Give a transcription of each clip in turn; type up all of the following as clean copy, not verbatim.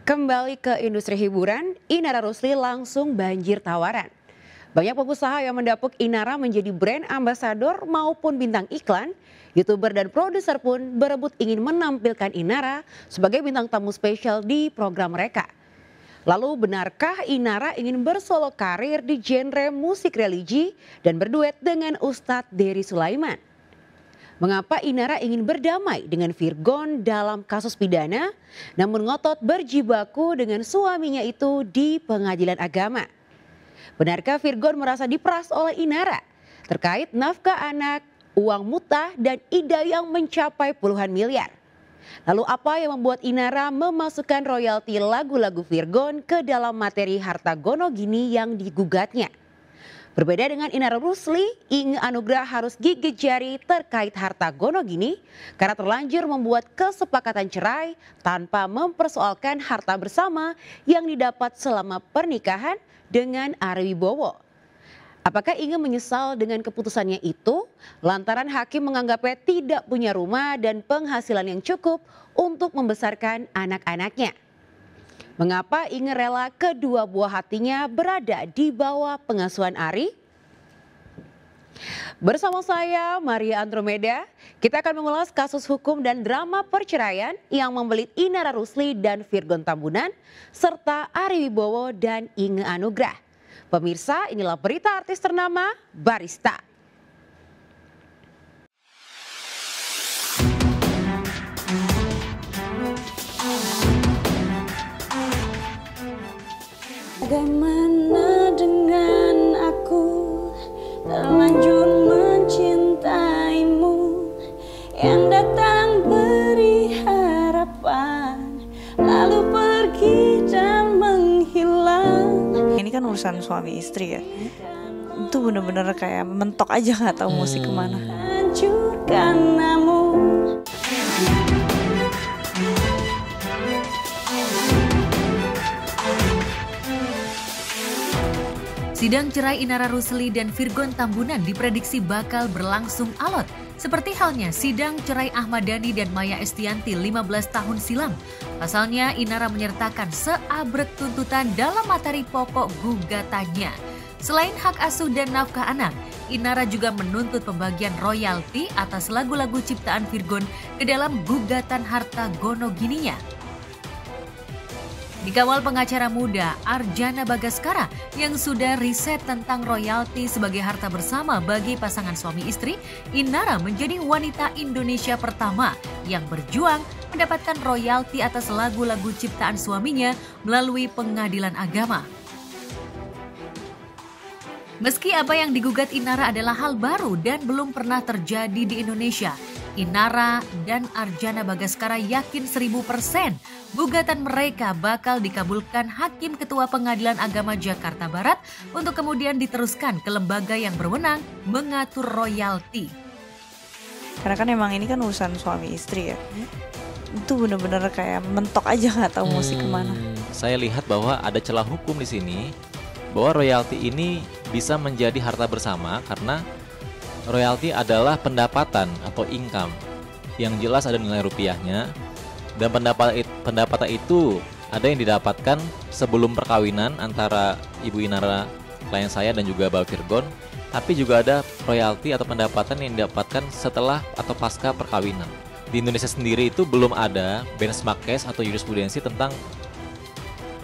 Kembali ke industri hiburan, Inara Rusli langsung banjir tawaran. Banyak pengusaha yang mendapuk Inara menjadi brand ambasador maupun bintang iklan. YouTuber dan produser pun berebut ingin menampilkan Inara sebagai bintang tamu spesial di program mereka. Lalu benarkah Inara ingin bersolo karir di genre musik religi dan berduet dengan Ustadz Dery Sulaiman? Mengapa Inara ingin berdamai dengan Virgon dalam kasus pidana, namun ngotot berjibaku dengan suaminya itu di pengadilan agama? Benarkah Virgon merasa diperas oleh Inara terkait nafkah anak, uang mutah, dan ida yang mencapai puluhan miliar? Lalu apa yang membuat Inara memasukkan royalti lagu-lagu Virgon ke dalam materi harta gono gini yang digugatnya? Berbeda dengan Inara Rusli, Inge Anugrah harus gigit jari terkait harta gono gini karena terlanjur membuat kesepakatan cerai tanpa mempersoalkan harta bersama yang didapat selama pernikahan dengan Ari Wibowo. Apakah Inge menyesal dengan keputusannya itu lantaran hakim menganggapnya tidak punya rumah dan penghasilan yang cukup untuk membesarkan anak-anaknya? Mengapa Inge rela kedua buah hatinya berada di bawah pengasuhan Ari? Bersama saya Maria Andromeda, kita akan mengulas kasus hukum dan drama perceraian yang membelit Inara Rusli dan Virgon Tambunan, serta Ari Wibowo dan Inge Anugrah. Pemirsa, inilah berita artis ternama Barista. Bagaimana dengan aku terlanjur mencintaimu yang datang beri harapan lalu pergi dan menghilang. Ini kan urusan suami istri ya. Itu bener-bener kayak mentok aja nggak tahu musik kemana. Hancurkan namun. Sidang cerai Inara Rusli dan Virgon Tambunan diprediksi bakal berlangsung alot. Seperti halnya sidang cerai Ahmad Dhani dan Maya Estianty 15 tahun silam. Pasalnya Inara menyertakan seabrek tuntutan dalam materi pokok gugatannya. Selain hak asuh dan nafkah anak, Inara juga menuntut pembagian royalti atas lagu-lagu ciptaan Virgon ke dalam gugatan harta gono gininya. Dikawal pengacara muda Arjana Bagaskara yang sudah riset tentang royalti sebagai harta bersama bagi pasangan suami istri, Inara menjadi wanita Indonesia pertama yang berjuang mendapatkan royalti atas lagu-lagu ciptaan suaminya melalui pengadilan agama. Meski apa yang digugat Inara adalah hal baru dan belum pernah terjadi di Indonesia, Inara dan Arjana Bagaskara yakin 1000% gugatan mereka bakal dikabulkan Hakim Ketua Pengadilan Agama Jakarta Barat untuk kemudian diteruskan ke lembaga yang berwenang mengatur royalti. Karena kan emang ini kan urusan suami istri ya. Itu bener-bener kayak mentok aja nggak tahu musik kemana. Saya lihat bahwa ada celah hukum di sini bahwa royalti ini bisa menjadi harta bersama karena royalti adalah pendapatan atau income yang jelas ada nilai rupiahnya, dan pendapatan itu ada yang didapatkan sebelum perkawinan antara Ibu Inara klien saya dan juga Bapak Virgon, tapi juga ada royalti atau pendapatan yang didapatkan setelah atau pasca perkawinan. Di Indonesia sendiri itu belum ada benchmark case atau jurisprudensi tentang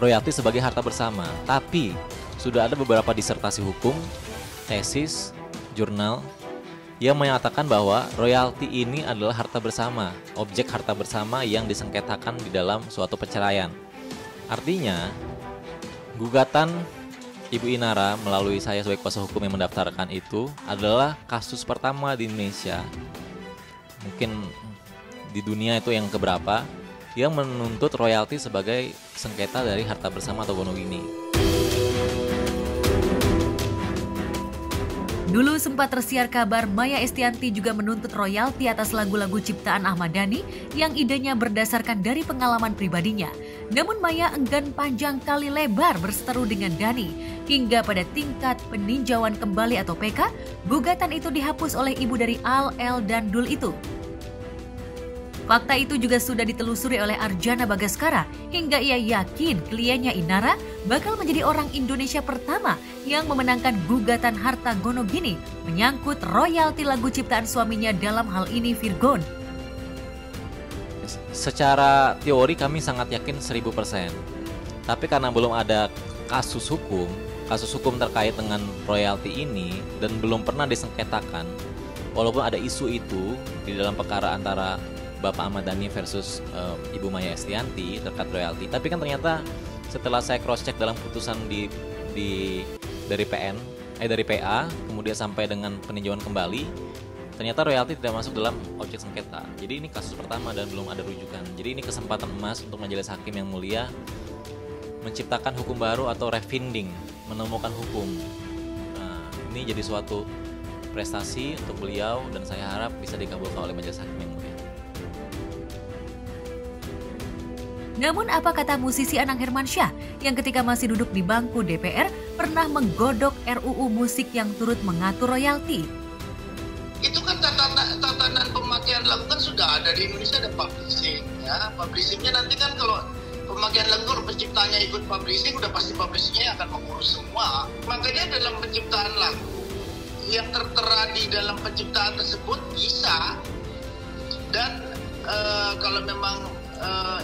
royalti sebagai harta bersama, tapi sudah ada beberapa disertasi hukum, tesis, jurnal yang menyatakan bahwa royalti ini adalah harta bersama, objek harta bersama yang disengketakan di dalam suatu perceraian. Artinya, gugatan Ibu Inara melalui saya sebagai kuasa hukum yang mendaftarkan itu adalah kasus pertama di Indonesia, mungkin di dunia itu yang keberapa, yang menuntut royalti sebagai sengketa dari harta bersama atau gono gini. Dulu sempat tersiar kabar Maya Estianty juga menuntut royalti atas lagu-lagu ciptaan Ahmad Dhani yang idenya berdasarkan dari pengalaman pribadinya. Namun Maya enggan panjang kali lebar berseteru dengan Dhani. Hingga pada tingkat peninjauan kembali atau PK, gugatan itu dihapus oleh ibu dari Al, El, dan Dul itu. Fakta itu juga sudah ditelusuri oleh Arjana Bagaskara hingga ia yakin kliennya Inara bakal menjadi orang Indonesia pertama yang memenangkan gugatan harta gono gini menyangkut royalti lagu ciptaan suaminya, dalam hal ini Virgon. Secara teori kami sangat yakin 1000%. Tapi karena belum ada kasus hukum terkait dengan royalti ini dan belum pernah disengketakan, walaupun ada isu itu di dalam perkara antara Bapak Ahmad Dhani versus Ibu Maya Estianty terkait royalti. Tapi kan ternyata setelah saya cross check dalam putusan dari PA kemudian sampai dengan peninjauan kembali, ternyata royalti tidak masuk dalam objek sengketa. Jadi ini kasus pertama dan belum ada rujukan. Jadi ini kesempatan emas untuk majelis hakim yang mulia menciptakan hukum baru atau refinding, menemukan hukum. Nah, ini jadi suatu prestasi untuk beliau dan saya harap bisa dikabulkan oleh majelis hakim yang mulia. Namun apa kata musisi Anang Hermansyah yang ketika masih duduk di bangku DPR pernah menggodok RUU musik yang turut mengatur royalti? Itu kan tatanan pemakaian lagu kan sudah ada di Indonesia, ada publishing ya. Publishingnya nanti kan kalau pemakaian lagu, kalau penciptanya ikut publishing, udah pasti publishingnya akan mengurus semua. Makanya dalam penciptaan lagu yang tertera di dalam penciptaan tersebut bisa, dan kalau memang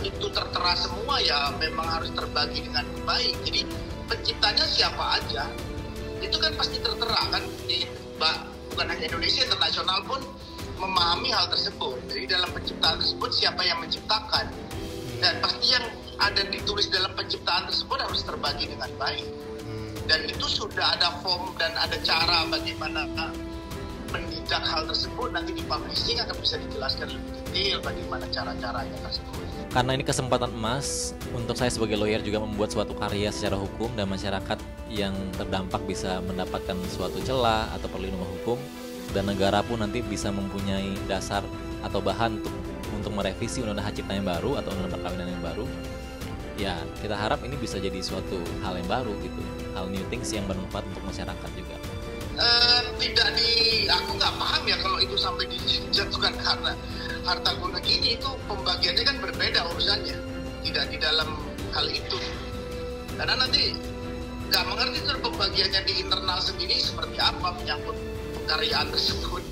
itu tertera semua ya memang harus terbagi dengan baik. Jadi penciptanya siapa aja itu kan pasti tertera kan, bukan hanya Indonesia, internasional pun memahami hal tersebut. Jadi dalam penciptaan tersebut siapa yang menciptakan, dan pasti yang ada ditulis dalam penciptaan tersebut harus terbagi dengan baik. Dan itu sudah ada form dan ada cara bagaimana menindak hal tersebut. Nanti di publishing akan bisa dijelaskan lebih detail bagaimana cara-caranya tersebut. Karena ini kesempatan emas untuk saya sebagai lawyer juga membuat suatu karya secara hukum dan masyarakat yang terdampak bisa mendapatkan suatu celah atau perlindungan hukum, dan negara pun nanti bisa mempunyai dasar atau bahan untuk merevisi undang-undang hak cipta yang baru atau undang-undang perkawinan yang baru. Ya, kita harap ini bisa jadi suatu hal yang baru gitu, hal new things yang bermanfaat untuk masyarakat juga. Aku nggak paham ya kalau itu sampai dijatuhkan karena harta gono gini. Itu pembagiannya kan berbeda urusannya, tidak di dalam hal itu. Karena nanti nggak mengerti tuh pembagiannya di internal sendiri seperti apa menyangkut pengkaryaan tersebut.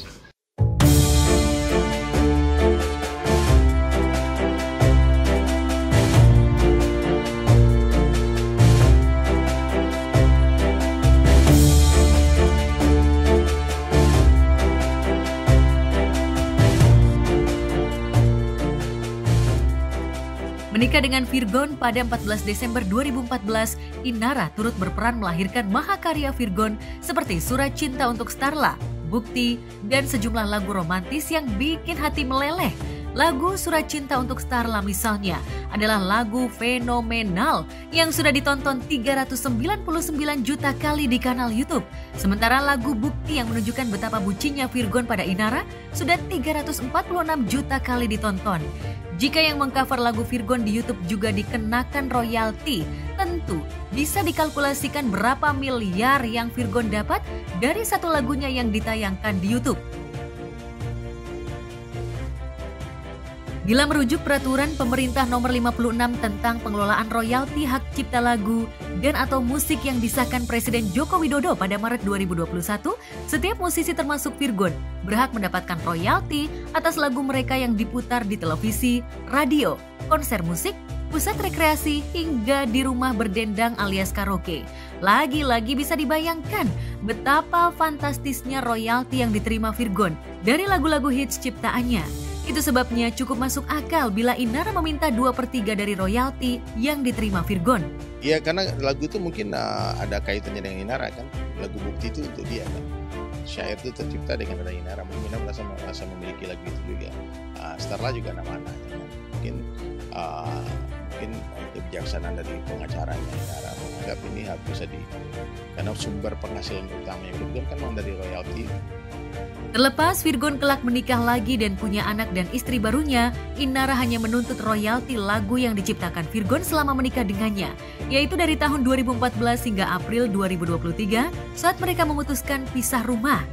Menikah dengan Virgon pada 14 Desember 2014, Inara turut berperan melahirkan mahakarya Virgon seperti Surat Cinta untuk Starla, Bukti, dan sejumlah lagu romantis yang bikin hati meleleh. Lagu Surat Cinta untuk Starla misalnya adalah lagu fenomenal yang sudah ditonton 399 juta kali di kanal YouTube. Sementara lagu Bukti yang menunjukkan betapa bucinnya Virgon pada Inara sudah 346 juta kali ditonton. Jika yang mengcover lagu Virgon di YouTube juga dikenakan royalti, tentu bisa dikalkulasikan berapa miliar yang Virgon dapat dari satu lagunya yang ditayangkan di YouTube. Bila merujuk peraturan pemerintah nomor 56 tentang pengelolaan royalti hak cipta lagu dan atau musik yang disahkan Presiden Joko Widodo pada Maret 2021, setiap musisi termasuk Virgon berhak mendapatkan royalti atas lagu mereka yang diputar di televisi, radio, konser musik, pusat rekreasi, hingga di rumah berdendang alias karaoke. Lagi-lagi bisa dibayangkan betapa fantastisnya royalti yang diterima Virgon dari lagu-lagu hits ciptaannya. Itu sebabnya cukup masuk akal bila Inara meminta 2/3 dari royalti yang diterima Virgon. Iya, karena lagu itu mungkin ada kaitannya dengan Inara kan. Lagu Bukti itu untuk dia kan. Syair itu tercipta dengan ada Inara. Mungkin Inara merasa memiliki lagu itu juga. Starla juga nama-nama. Mungkin kebijaksanaan dari pengacaranya Inara menganggap ini harus bisa karena sumber penghasilan utamanya Virgon kan memang dari royalti. Terlepas Virgon kelak menikah lagi dan punya anak dan istri barunya, Inara hanya menuntut royalti lagu yang diciptakan Virgon selama menikah dengannya, yaitu dari tahun 2014 hingga April 2023 saat mereka memutuskan pisah rumah.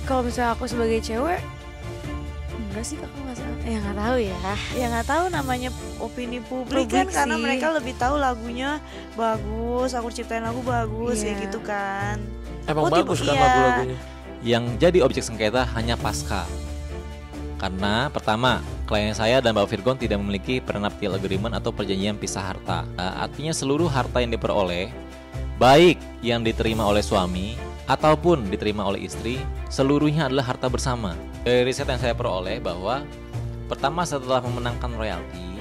Kalau misalnya aku sebagai cewek, enggak sih kakak nggak salah. Ya nggak tahu ya. Ya nggak tahu, namanya opini publik kan, karena sih. mereka lebih tahu lagunya bagus, aku ciptain lagu bagus Iya. kayak gitu kan. Emang Oh, bagus kan iya. lagu-lagunya. Yang jadi objek sengketa hanya pasca. Karena pertama, klien saya dan Bapak Virgon tidak memiliki prenuptial agreement atau perjanjian pisah harta. Artinya seluruh harta yang diperoleh, baik yang diterima oleh suami ataupun diterima oleh istri, seluruhnya adalah harta bersama. Dari riset yang saya peroleh bahwa pertama setelah memenangkan royalti,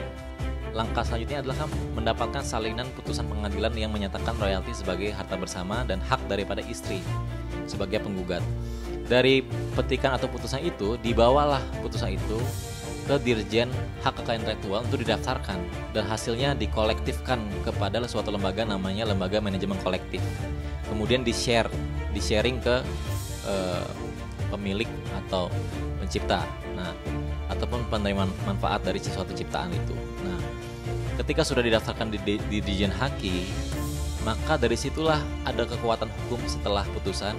langkah selanjutnya adalah mendapatkan salinan putusan pengadilan yang menyatakan royalti sebagai harta bersama dan hak daripada istri sebagai penggugat. Dari petikan atau putusan itu, dibawalah putusan itu ke Dirjen Hak Kekayaan Intelektual untuk didaftarkan, dan hasilnya dikolektifkan kepada suatu lembaga namanya Lembaga Manajemen Kolektif. Kemudian di-sharing ke pemilik atau pencipta, nah, ataupun penerima manfaat dari suatu ciptaan itu. Nah, ketika sudah didaftarkan di Dirjen Haki, maka dari situlah ada kekuatan hukum setelah putusan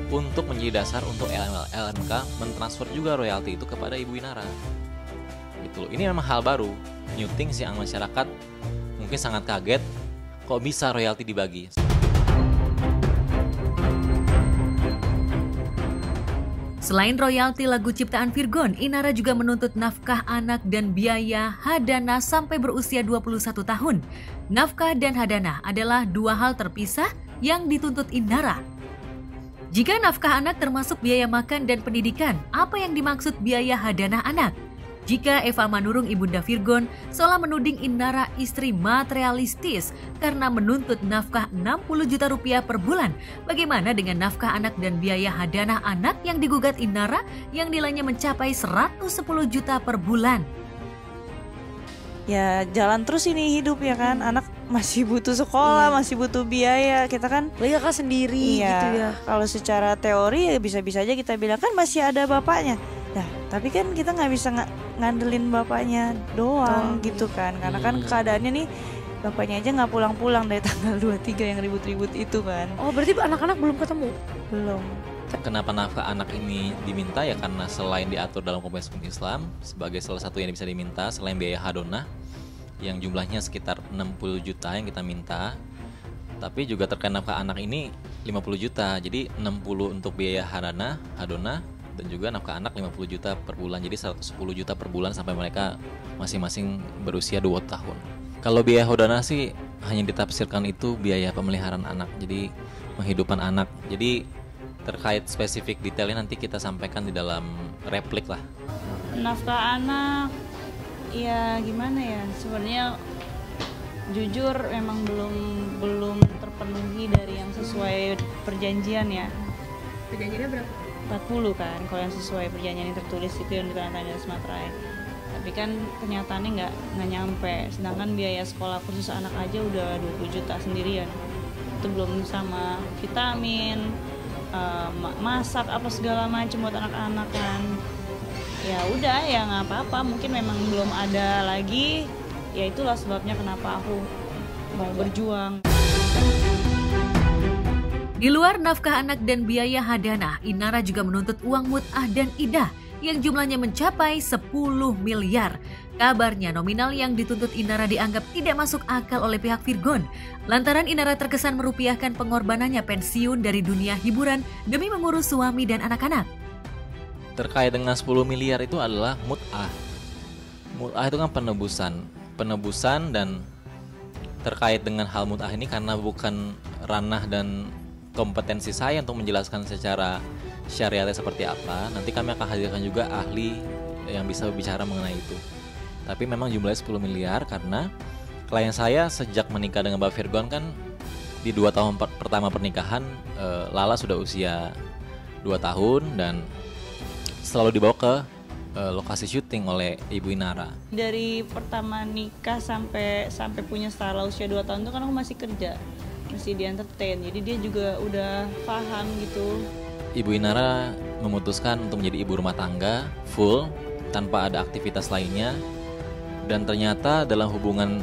untuk menjadi dasar untuk LMK mentransfer juga royalti itu kepada Ibu Inara. Gitu loh. Ini memang hal baru, new things yang masyarakat mungkin sangat kaget kok bisa royalti dibagi. Selain royalti lagu ciptaan Virgon, Inara juga menuntut nafkah anak dan biaya hadana sampai berusia 21 tahun. Nafkah dan hadana adalah dua hal terpisah yang dituntut Inara. Jika nafkah anak termasuk biaya makan dan pendidikan, apa yang dimaksud biaya hadana anak? Jika Eva Manurung ibunda Virgon seolah menuding Inara istri materialistis karena menuntut nafkah 60 juta rupiah per bulan, bagaimana dengan nafkah anak dan biaya hadanah anak yang digugat Inara yang nilainya mencapai 110 juta per bulan? Ya jalan terus ini hidup ya kan, anak masih butuh sekolah, masih butuh biaya, kita kan Lagi kakak sendiri gitu ya. Kalau secara teori ya bisa-bisa aja kita bilang kan masih ada bapaknya. Nah, tapi kan kita nggak bisa ngandelin bapaknya doang gitu kan, karena kan keadaannya nih bapaknya aja nggak pulang-pulang dari tanggal 23 yang ribut-ribut itu kan. Oh berarti anak-anak belum ketemu? Belum. Kenapa nafkah anak ini diminta ya karena selain diatur dalam Konvensi Hukum Islam sebagai salah satu yang bisa diminta selain biaya hadonah yang jumlahnya sekitar 60 juta yang kita minta, tapi juga terkait nafkah anak ini 50 juta, jadi 60 untuk biaya hadonah dan juga nafkah anak 50 juta per bulan, jadi 110 juta per bulan sampai mereka masing-masing berusia 2 tahun. Kalau biaya hadonah sih hanya ditafsirkan itu biaya pemeliharaan anak, jadi penghidupan anak. Jadi terkait spesifik detailnya nanti kita sampaikan di dalam replik lah. Nafkah anak, ya gimana ya, sebenarnya jujur memang belum terpenuhi dari yang sesuai perjanjian ya. Perjanjiannya berapa? 40 kan, kalau yang sesuai perjanjian yang tertulis itu yang ditandatangani oleh Sumatera. Tapi kan kenyataannya nggak nyampe, sedangkan biaya sekolah khusus anak aja udah 20 juta sendirian. Itu belum sama vitamin, masak apa segala macam buat anak-anak kan. Ya udah ya nggak apa-apa, mungkin memang belum ada lagi, ya itulah sebabnya kenapa aku mau berjuang. Di luar nafkah anak dan biaya hadanah, Inara juga menuntut uang mut'ah dan idah yang jumlahnya mencapai 10 miliar. Kabarnya nominal yang dituntut Inara dianggap tidak masuk akal oleh pihak Virgon, lantaran Inara terkesan merupiahkan pengorbanannya pensiun dari dunia hiburan demi mengurus suami dan anak-anak. Terkait dengan 10 miliar itu adalah mut'ah. Mut'ah itu kan penebusan dan terkait dengan hal mut'ah ini karena bukan ranah dan kompetensi saya untuk menjelaskan secara syariatnya seperti apa. Nanti kami akan hadirkan juga ahli yang bisa berbicara mengenai itu. Tapi memang jumlahnya 10 miliar karena klien saya sejak menikah dengan Mbak Virgon kan di 2 tahun pertama pernikahan Lala sudah usia 2 tahun dan selalu dibawa ke lokasi syuting oleh Ibu Inara. Dari pertama nikah sampai punya Stella usia 2 tahun itu kan aku masih kerja, masih di entertain, jadi dia juga udah paham gitu. Ibu Inara memutuskan untuk menjadi ibu rumah tangga full tanpa ada aktivitas lainnya, dan ternyata dalam hubungan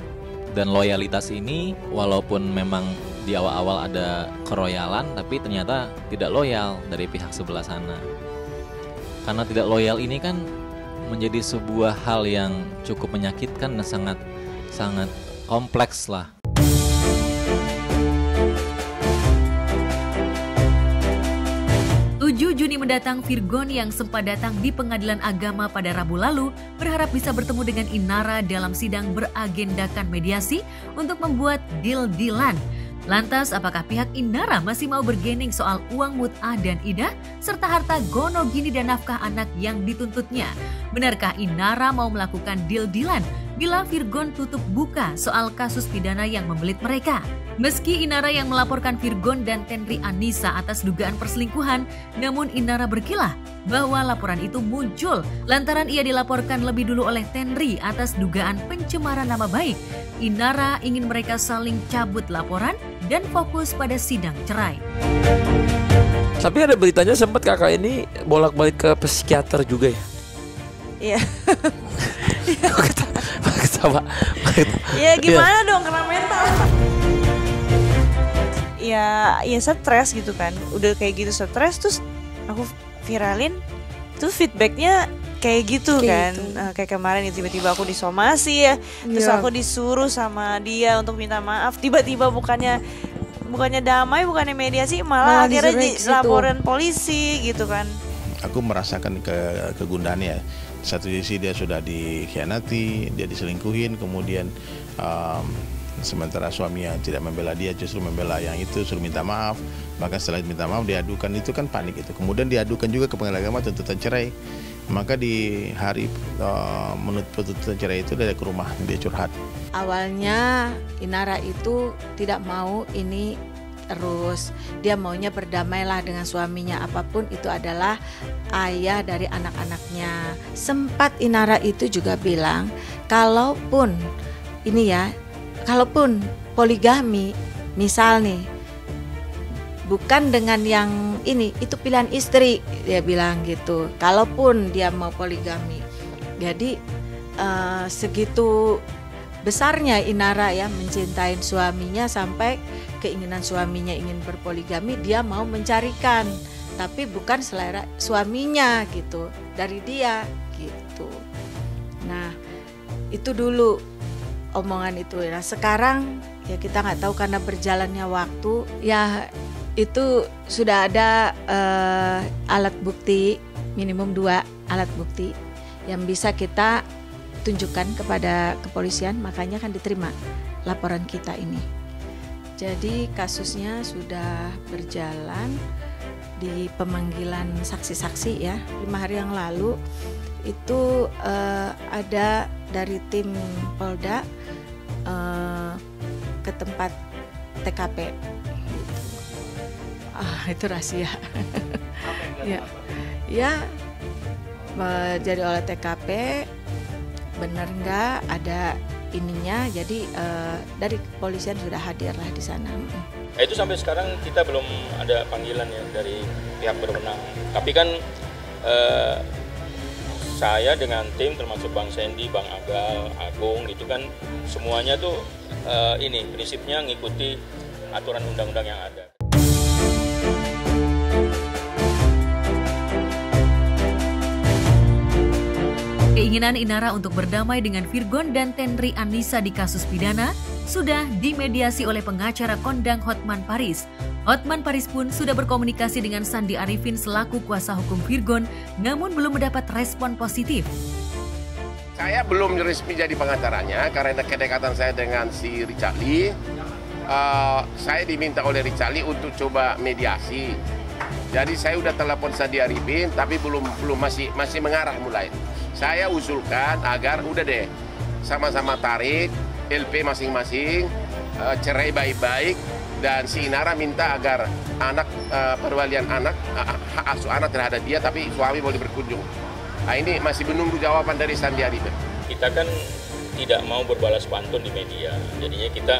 dan loyalitas ini walaupun memang di awal-awal ada keroyalan, tapi ternyata tidak loyal dari pihak sebelah sana. Karena tidak loyal ini kan menjadi sebuah hal yang cukup menyakitkan dan sangat kompleks lah. 7 Juni mendatang, Virgon yang sempat datang di Pengadilan Agama pada Rabu lalu berharap bisa bertemu dengan Inara dalam sidang beragendakan mediasi untuk membuat deal-dealan. Lantas, apakah pihak Inara masih mau bergening soal uang mut'ah dan idah serta harta gono gini dan nafkah anak yang dituntutnya? Benarkah Inara mau melakukan deal-dealan bila Virgon tutup buka soal kasus pidana yang membelit mereka? Meski Inara yang melaporkan Virgon dan Tenri Anissa atas dugaan perselingkuhan, namun Inara berkilah bahwa laporan itu muncul lantaran ia dilaporkan lebih dulu oleh Tenri atas dugaan pencemaran nama baik. Inara ingin mereka saling cabut laporan dan fokus pada sidang cerai. Tapi ada beritanya sempat kakak ini bolak-balik ke psikiater juga ya? Iya. Ketawa. Ya gimana dong, kena mental. Ya stres gitu kan. Udah kayak gitu stres, terus aku viralin, terus feedbacknya kayak gitu kan. Kayak kemarin tiba-tiba aku disomasi ya. Terus aku disuruh sama dia untuk minta maaf. Tiba-tiba bukannya damai, bukannya mediasi, malah akhirnya laporan polisi gitu kan. Aku merasakan kegundahannya. Satu sisi dia sudah dikhianati, dia diselingkuhin, kemudian sementara suaminya tidak membela dia, justru membela yang itu, suruh minta maaf. Bahkan setelah minta maaf diadukan, itu kan panik itu. Kemudian diadukan juga ke Pengadilan Agama tuntutan cerai. Maka di hari menuntut tuntutan cerai itu dia ke rumah, dia curhat. Awalnya Inara itu tidak mau ini terus, dia maunya berdamailah dengan suaminya, apapun itu adalah ayah dari anak-anaknya. Sempat Inara itu juga bilang, kalaupun poligami, misal nih, bukan dengan yang ini, itu pilihan istri, dia bilang gitu. Kalaupun dia mau poligami, jadi segitu besarnya Inara ya mencintai suaminya sampai keinginan suaminya ingin berpoligami, dia mau mencarikan, tapi bukan selera suaminya gitu, dari dia gitu. Nah itu dulu omongan itu. Nah sekarang ya kita nggak tahu karena berjalannya waktu ya, itu sudah ada alat bukti, minimum 2 alat bukti yang bisa kita tunjukkan kepada kepolisian, makanya kan diterima laporan kita ini. Jadi kasusnya sudah berjalan di pemanggilan saksi-saksi ya. 5 hari yang lalu itu ada dari tim Polda ke tempat TKP. Itu rahasia. Ya, jadi oleh TKP benar nggak ada ininya, jadi dari kepolisian sudah hadirlah di sana. Itu sampai sekarang kita belum ada panggilan ya dari pihak berwenang. Tapi kan saya dengan tim termasuk Bang Sandy, Bang Agal, Agung itu kan semuanya tuh ini prinsipnya ngikuti aturan undang-undang yang ada. Keinginan Inara untuk berdamai dengan Virgon dan Tenri Anissa di kasus pidana sudah dimediasi oleh pengacara kondang Hotman Paris. Hotman Paris pun sudah berkomunikasi dengan Sandi Arifin selaku kuasa hukum Virgon, namun belum mendapat respon positif. Saya belum resmi jadi pengacaranya karena kedekatan saya dengan si Richard Lee. Saya diminta oleh Richard Lee untuk coba mediasi. Jadi saya udah telepon Sandi Arifin, tapi belum masih mengarah mulai. Saya usulkan agar udah deh sama-sama tarik LP masing-masing, cerai baik-baik, dan si Inara minta agar anak perwalian anak, hak asuh anak terhadap dia, tapi suami boleh berkunjung. Nah ini masih menunggu jawaban dari Sandi Arifin. Kita kan tidak mau berbalas pantun di media, jadinya kita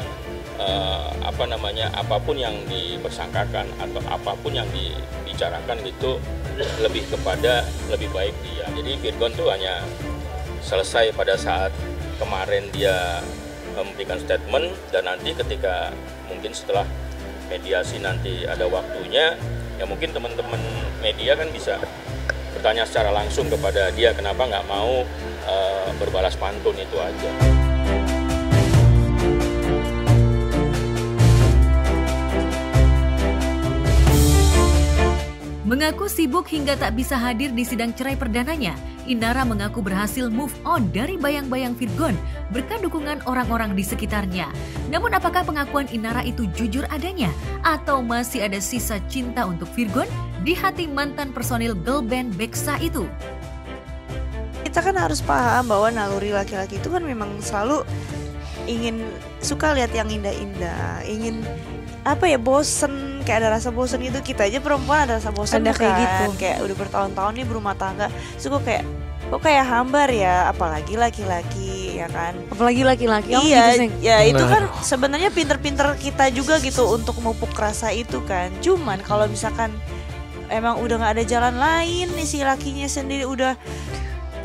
apapun yang dipersangkakan atau apapun yang dibicarakan gitu lebih kepada lebih baik dia. Jadi Virgon tuh hanya selesai pada saat kemarin dia memberikan statement, dan nanti ketika mungkin setelah mediasi nanti ada waktunya ya mungkin teman-teman media kan bisa bertanya secara langsung kepada dia kenapa nggak mau berbalas pantun, itu aja. Mengaku sibuk hingga tak bisa hadir di sidang cerai perdananya, Inara mengaku berhasil move on dari bayang-bayang Virgon berkat dukungan orang-orang di sekitarnya. Namun apakah pengakuan Inara itu jujur adanya? Atau masih ada sisa cinta untuk Virgon di hati mantan personil girl band Beksa itu? Kita kan harus paham bahwa naluri laki-laki itu kan memang selalu suka lihat yang indah-indah, ingin bosen, kayak ada rasa bosen gitu. Kita aja perempuan ada rasa bosen, ada kayak gitu, kayak udah bertahun-tahun nih berumah tangga, suka kok kayak hambar ya, apalagi laki-laki ya kan, apalagi laki-laki. Iya, ya itu kan sebenarnya pinter-pinter kita juga gitu untuk memupuk rasa itu kan. Cuman kalau misalkan emang udah nggak ada jalan lain nih, si lakinya sendiri udah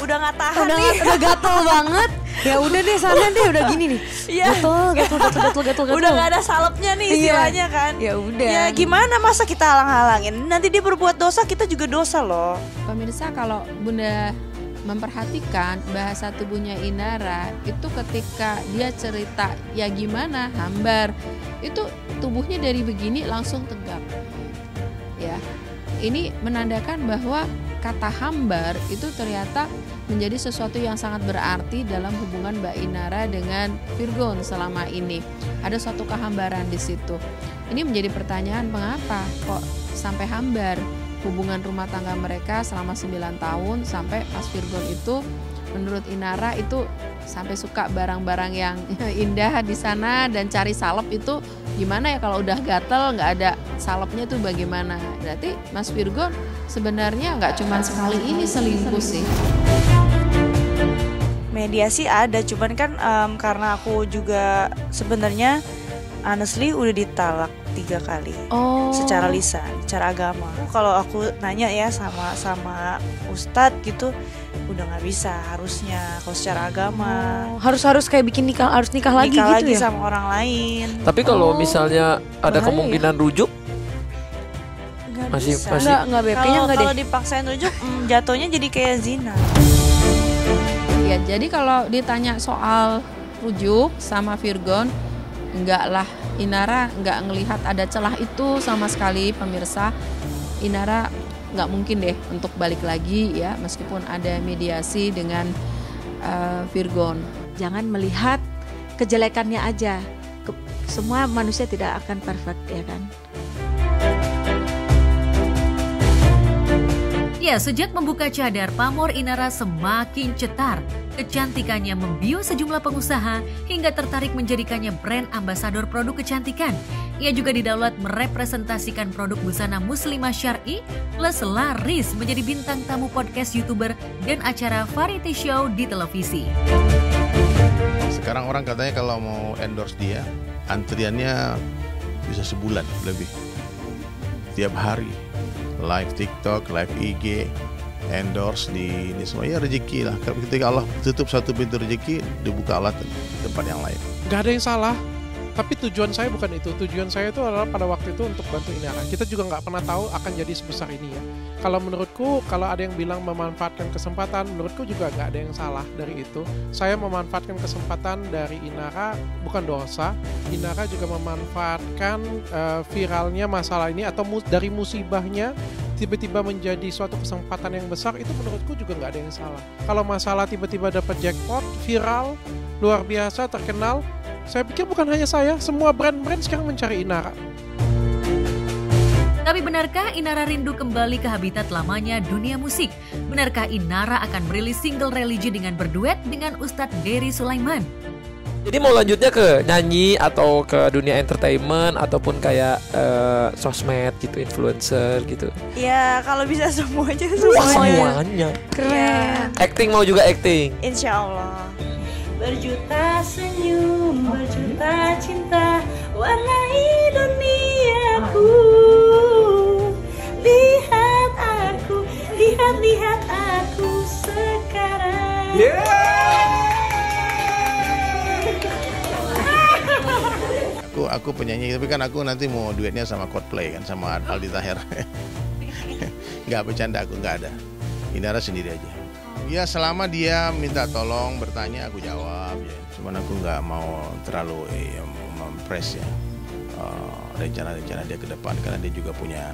nggak tahan nih, udah gatel banget. Ya udah deh, sana deh, udah gini nih. Iya. Gatel. Udah nggak ada salepnya nih istilahnya kan. Ya udah. Ya gimana, masa kita halang-halangin? Nanti dia berbuat dosa, kita juga dosa loh. Pemirsa, kalau Bunda memperhatikan bahasa tubuhnya Inara itu ketika dia cerita ya gimana hambar, itu tubuhnya dari begini langsung tegap. Ya. Ini menandakan bahwa kata hambar itu ternyata menjadi sesuatu yang sangat berarti dalam hubungan Mbak Inara dengan Virgon selama ini. Ada suatu kehambaran di situ. Ini menjadi pertanyaan, mengapa kok sampai hambar hubungan rumah tangga mereka selama 9 tahun sampai pas Virgon itu menurut Inara itu sampai suka barang-barang yang indah di sana dan cari salep itu gimana ya, kalau udah gatel nggak ada salepnya itu bagaimana? Berarti Mas Virgon sebenarnya nggak cuma sekali ini selingkuh sih. Mediasi ada, cuman kan karena aku juga sebenarnya honestly udah ditalak 3 kali secara lisan, secara agama. Kalau aku nanya ya sama ustadz gitu, udah nggak bisa harusnya kalau secara agama. Harus kayak bikin nikah lagi gitu ya sama orang lain. Tapi kalau misalnya ada kemungkinan rujuk, masih nggak kayaknya nggak deh. Kalau dipaksain rujuk jatuhnya jadi kayak zina. Ya, jadi kalau ditanya soal rujuk sama Virgon, enggak lah, Inara enggak ngelihat ada celah itu sama sekali, pemirsa. Inara nggak mungkin deh untuk balik lagi ya, meskipun ada mediasi dengan Virgon. Jangan melihat kejelekannya aja. Semua manusia tidak akan perfect ya kan. Ya, sejak membuka cadar, pamor Inara semakin cetar. Kecantikannya membius sejumlah pengusaha hingga tertarik menjadikannya brand ambasador produk kecantikan. Ia juga didaulat merepresentasikan produk busana muslimah syar'i, plus laris menjadi bintang tamu podcast YouTuber dan acara variety show di televisi. Sekarang orang katanya kalau mau endorse dia, antriannya bisa sebulan lebih. Tiap hari. Live TikTok, live IG, endorse di ini semua, ya rezeki lah. Ketika Allah tutup satu pintu rezeki, dibuka Allah tempat yang lain. Gak ada yang salah, tapi tujuan saya bukan itu. Tujuan saya itu adalah pada waktu itu untuk bantu Inara. Kita juga nggak pernah tahu akan jadi sebesar ini ya. Kalau menurutku, kalau ada yang bilang memanfaatkan kesempatan, menurutku juga nggak ada yang salah dari itu. Saya memanfaatkan kesempatan dari Inara, bukan dosa. Inara juga memanfaatkan viralnya masalah ini atau dari musibahnya tiba-tiba menjadi suatu kesempatan yang besar, itu menurutku juga nggak ada yang salah. Kalau masalah tiba-tiba dapat jackpot, viral, luar biasa, terkenal, saya pikir bukan hanya saya, semua brand-brand sekarang mencari Inara. Tapi benarkah Inara rindu kembali ke habitat lamanya dunia musik? Benarkah Inara akan merilis single religi dengan berduet dengan Ustadz Dery Sulaiman? Jadi mau lanjutnya ke nyanyi atau ke dunia entertainment ataupun kayak sosmed gitu, influencer gitu? Ya kalau bisa semuanya. Semuanya. Keren. Acting mau juga acting? Insya Allah. Berjuta senyum, berjuta cinta, warnai duniaku. Lihat aku sekarang. Aku penyanyi, tapi kan aku nanti mau duetnya sama Coldplay kan, sama Aldi Taher. Nggak bercanda, aku nggak ada. Inara sendiri aja. Ya selama dia minta tolong bertanya aku jawab ya. Cuman aku nggak mau terlalu mempres ya rencana-rencana dia ke depan karena dia juga punya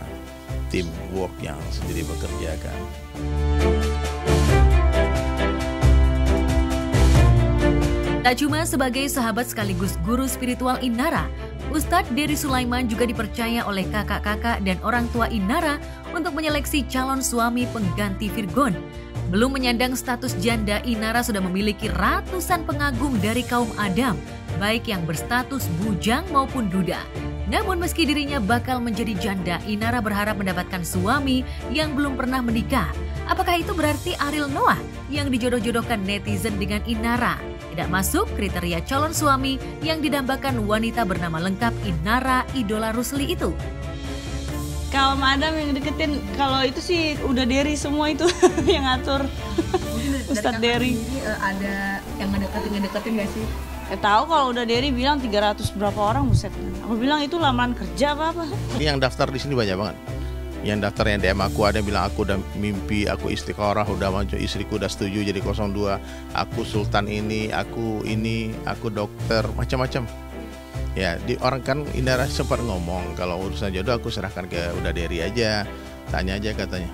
teamwork yang sendiri bekerja kan. Tak cuma sebagai sahabat sekaligus guru spiritual Inara, Ustadz Dery Sulaiman juga dipercaya oleh kakak-kakak dan orang tua Inara untuk menyeleksi calon suami pengganti Virgon. Belum menyandang status janda, Inara sudah memiliki ratusan pengagum dari kaum Adam, baik yang berstatus bujang maupun duda. Namun meski dirinya bakal menjadi janda, Inara berharap mendapatkan suami yang belum pernah menikah. Apakah itu berarti Ariel Noah yang dijodoh-jodohkan netizen dengan Inara tidak masuk kriteria calon suami yang didambakan wanita bernama lengkap Inara Idola Rusli itu? Kalau Madam yang deketin, kalau itu sih udah Dery semua itu yang ngatur. Ustadz Dery. Ada yang ngedeketin gak sih? Tahu kalau udah Dery bilang 300 berapa orang, buset. Aku bilang itu lamaran kerja apa? Ini yang daftar di sini banyak banget. Yang daftar yang DM aku ada yang bilang aku udah mimpi, aku istiqorah, udah maju, istriku udah setuju jadi 02, aku sultan ini, aku dokter, macam-macam. Ya, di orang kan Inara sempat ngomong kalau urusan jodoh aku serahkan ke udah Dery aja, tanya aja katanya.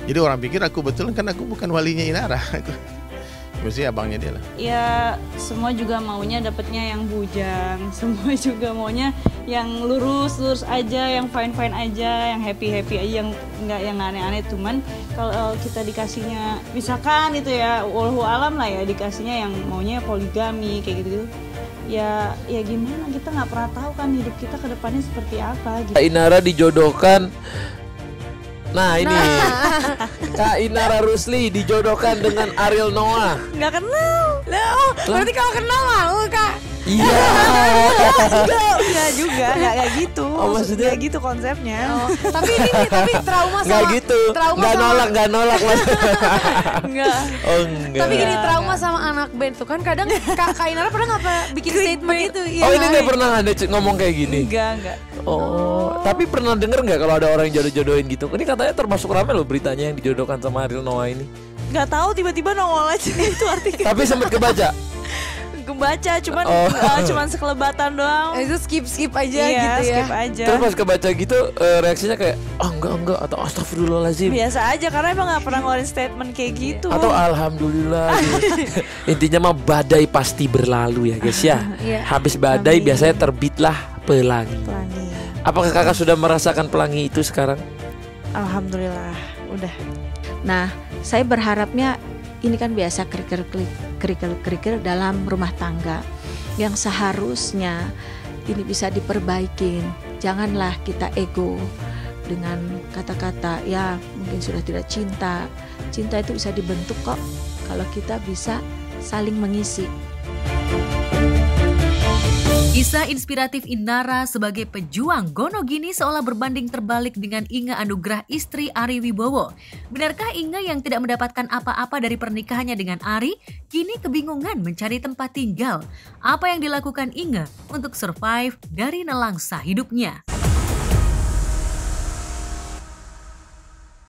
Jadi orang pikir aku betul kan aku bukan walinya Inara. Mesti abangnya dia lah. Ya semua juga maunya dapetnya yang bujang, semua juga maunya yang lurus aja, yang fine aja, yang happy aja, yang nggak yang aneh-aneh. Cuman kalau kita dikasihnya, misalkan itu ya, wallahu alam lah ya, dikasihnya yang maunya poligami kayak gitu. Ya gimana, kita nggak pernah tahu kan hidup kita ke depannya seperti apa gitu. Inara dijodohkan. Nah ini Kak Inara Rusli dijodohkan dengan Ariel Noah. Nggak kenal. Berarti kalau kenal mau Kak. Iya. Enggak juga, enggak gitu. Oh, maksudnya gitu konsepnya. Oh, tapi trauma sama Enggak gitu. Enggak nolak Mas. Enggak. Oh, enggak. Tapi gini, trauma sama anak band tuh kan kadang Kak Inara pernah nggak bikin statement gitu? Oh, ini enggak pernah ada ngomong kayak gini. Enggak. Oh, tapi pernah denger nggak kalau ada orang yang jodoh-jodohin gitu? Ini katanya termasuk ramai loh beritanya yang dijodohkan sama Ariel Noah ini. Nggak tahu, tiba-tiba nongol aja itu artikel. Tapi sempat kebaca. Kebaca cuman sekelebatan doang. Itu skip aja iya, gitu ya. Skip aja. Terus pas kebaca gitu reaksinya kayak enggak atau astagfirullahaladzim. Biasa aja karena emang nggak pernah ngeluarin statement kayak gitu. Atau alhamdulillah gitu. Intinya mah badai pasti berlalu ya guys ya. Habis badai biasanya terbitlah pelangi. Apakah kakak sudah merasakan pelangi itu sekarang? Alhamdulillah udah. Nah, saya berharapnya ini kan biasa kerikil dalam rumah tangga yang seharusnya ini bisa diperbaikin. Janganlah kita ego dengan kata-kata ya mungkin sudah tidak cinta. Cinta itu bisa dibentuk kok kalau kita bisa saling mengisi. Kisah inspiratif Inara sebagai pejuang Gonogini seolah berbanding terbalik dengan Inge Anugrah istri Ari Wibowo. Benarkah Inge yang tidak mendapatkan apa-apa dari pernikahannya dengan Ari, kini kebingungan mencari tempat tinggal? Apa yang dilakukan Inge untuk survive dari nelangsa hidupnya?